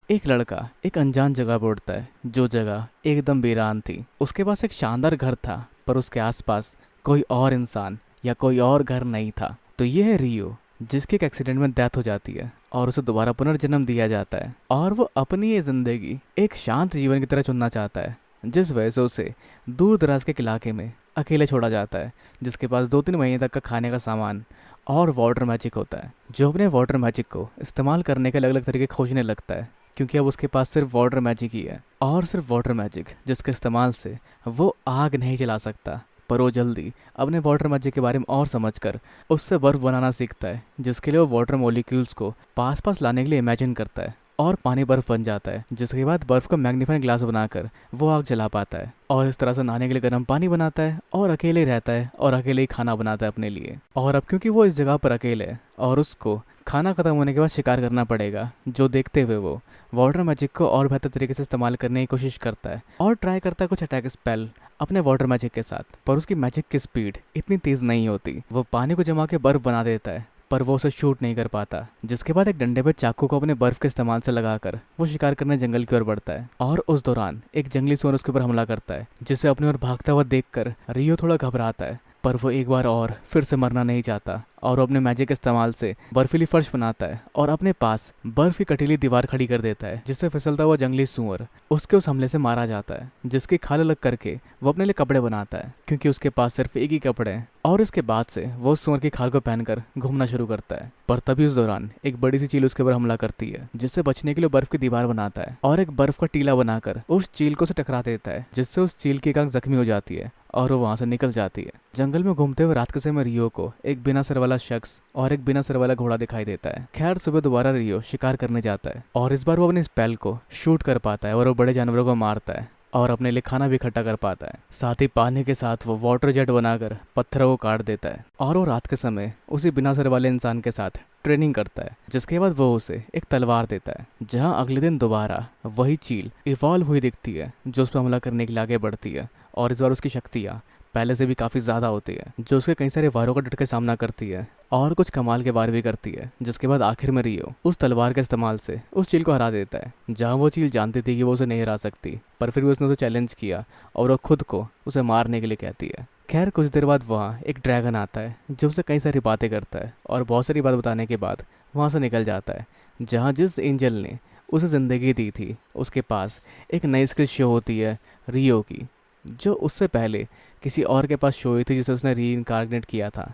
एक लड़का एक अनजान जगह पर उड़ता है, जो जगह एकदम वीरान थी। उसके पास एक शानदार घर था, पर उसके आसपास कोई और इंसान या कोई और घर नहीं था। तो ये है रियो, जिसके एक एक्सीडेंट में डेथ हो जाती है और उसे दोबारा पुनर्जन्म दिया जाता है। और वो अपनी ये जिंदगी एक शांत जीवन की तरह चुनना चाहता है, जिस वजह से उसे दूर दराज के इलाके में अकेले छोड़ा जाता है, जिसके पास 2-3 महीने तक का खाने का सामान और वाटर मैजिक होता है। जो अपने वाटर मैजिक को इस्तेमाल करने के अलग अलग तरीके खोजने लगता है, क्योंकि अब उसके पास सिर्फ वाटर मैजिक ही है, और सिर्फ वाटर मैजिक जिसके इस्तेमाल से वो आग नहीं जला सकता। पर वो जल्दी अपने वाटर मैजिक के बारे में और समझकर उससे बर्फ बनाना सीखता है, जिसके लिए वो वाटर मॉलिक्यूल्स को पास पास लाने के लिए इमेजिन करता है, और पानी बर्फ बन जाता है, जिसके बाद बर्फ को मैग्नीफाइंग ग्लास बनाकर वो आग जला पाता है, और इस तरह से नहाने के लिए गर्म पानी बनाता है, और अकेले रहता है, और अकेले ही खाना बनाता है अपने लिए। और अब क्योंकि वो इस जगह पर अकेले है और उसको खाना खत्म होने के बाद शिकार करना पड़ेगा, जो देखते हुए वो वाटर मैजिक को और बेहतर तरीके से इस्तेमाल करने की कोशिश करता है और ट्राई करता है कुछ अटैक स्पेल अपने वाटर मैजिक के साथ। पर उसकी मैजिक की स्पीड इतनी तेज नहीं होती। वो पानी को जमा के बर्फ बना देता है, पर वो उसे शूट नहीं कर पाता। जिसके बाद एक डंडे पे चाकू को अपने बर्फ के इस्तेमाल से लगाकर वो शिकार करने जंगल की ओर बढ़ता है, और उस दौरान एक जंगली सुअर उसके ऊपर हमला करता है, जिसे अपनी ओर भागता हुआ देखकर रियो थोड़ा घबराता है। पर वो एक बार और फिर से मरना नहीं चाहता, और वो अपने मैजिक के इस्तेमाल से बर्फीली फर्श बनाता है और अपने पास बर्फ की कटीली दीवार खड़ी कर देता है, जिससे फिसलता हुआ जंगली सुअर उसके उस हमले से मारा जाता है। जिसकी खाल अलग करके वो अपने लिए कपड़े बनाता है, क्योंकि उसके पास सिर्फ एक ही कपड़े हैं, और इसके बाद से वो उस सुअर की खाल को पहनकर घूमना शुरू करता है। पर तभी उस दौरान एक बड़ी सी चील उसके ऊपर हमला करती है, जिससे बचने के लिए बर्फ की दीवार बनाता है और एक बर्फ का टीला बनाकर उस चील को से टकरा देता है, जिससे उस चील की एक आंख जख्मी हो जाती है और वो वहां से निकल जाती है। जंगल में घूमते हुए रात के समय रियो को एक बिना सर वाला शख्स और एक बिना सर वाला घोड़ा दिखाई देता है। खैर, सुबह दोबारा रियो शिकार करने जाता है, और इस बार वो अपने स्पेल को शूट कर पाता है और वो बड़े जानवरों को मारता है और अपने लिए खाना भी इकट्ठा कर पाता है। साथ ही पानी के साथ वो वाटर जेट बनाकर पत्थरों को काट देता है, और वो रात के समय उसी बिना सर वाले इंसान के साथ ट्रेनिंग करता है, जिसके बाद वो उसे एक तलवार देता है। जहां अगले दिन दोबारा वही चील इवॉल्व हुई दिखती है, जो उस पर हमला करने के लिए आगे बढ़ती है, और इस बार उसकी शक्तियाँ पहले से भी काफ़ी ज़्यादा होती है, जो उसके कई सारे वारों का डट के सामना करती है और कुछ कमाल के वार भी करती है। जिसके बाद आखिर में रियो उस तलवार के इस्तेमाल से उस चील को हरा देता है। जहाँ वो चील जानती थी कि वो उसे नहीं हरा सकती, पर फिर भी उसने उसे चैलेंज किया और वो खुद को उसे मारने के लिए कहती है। खैर, कुछ देर बाद वहाँ एक ड्रैगन आता है, जो उसे कई सारी बातें करता है, और बहुत सारी बात बताने के बाद वहाँ से निकल जाता है। जहाँ जिस एंजल ने उसे ज़िंदगी दी थी, उसके पास एक नई स्किल शो होती है रियो की, जो उससे पहले किसी और के पास शो हुई थी, जिसे उसने री इनकारनेट किया था।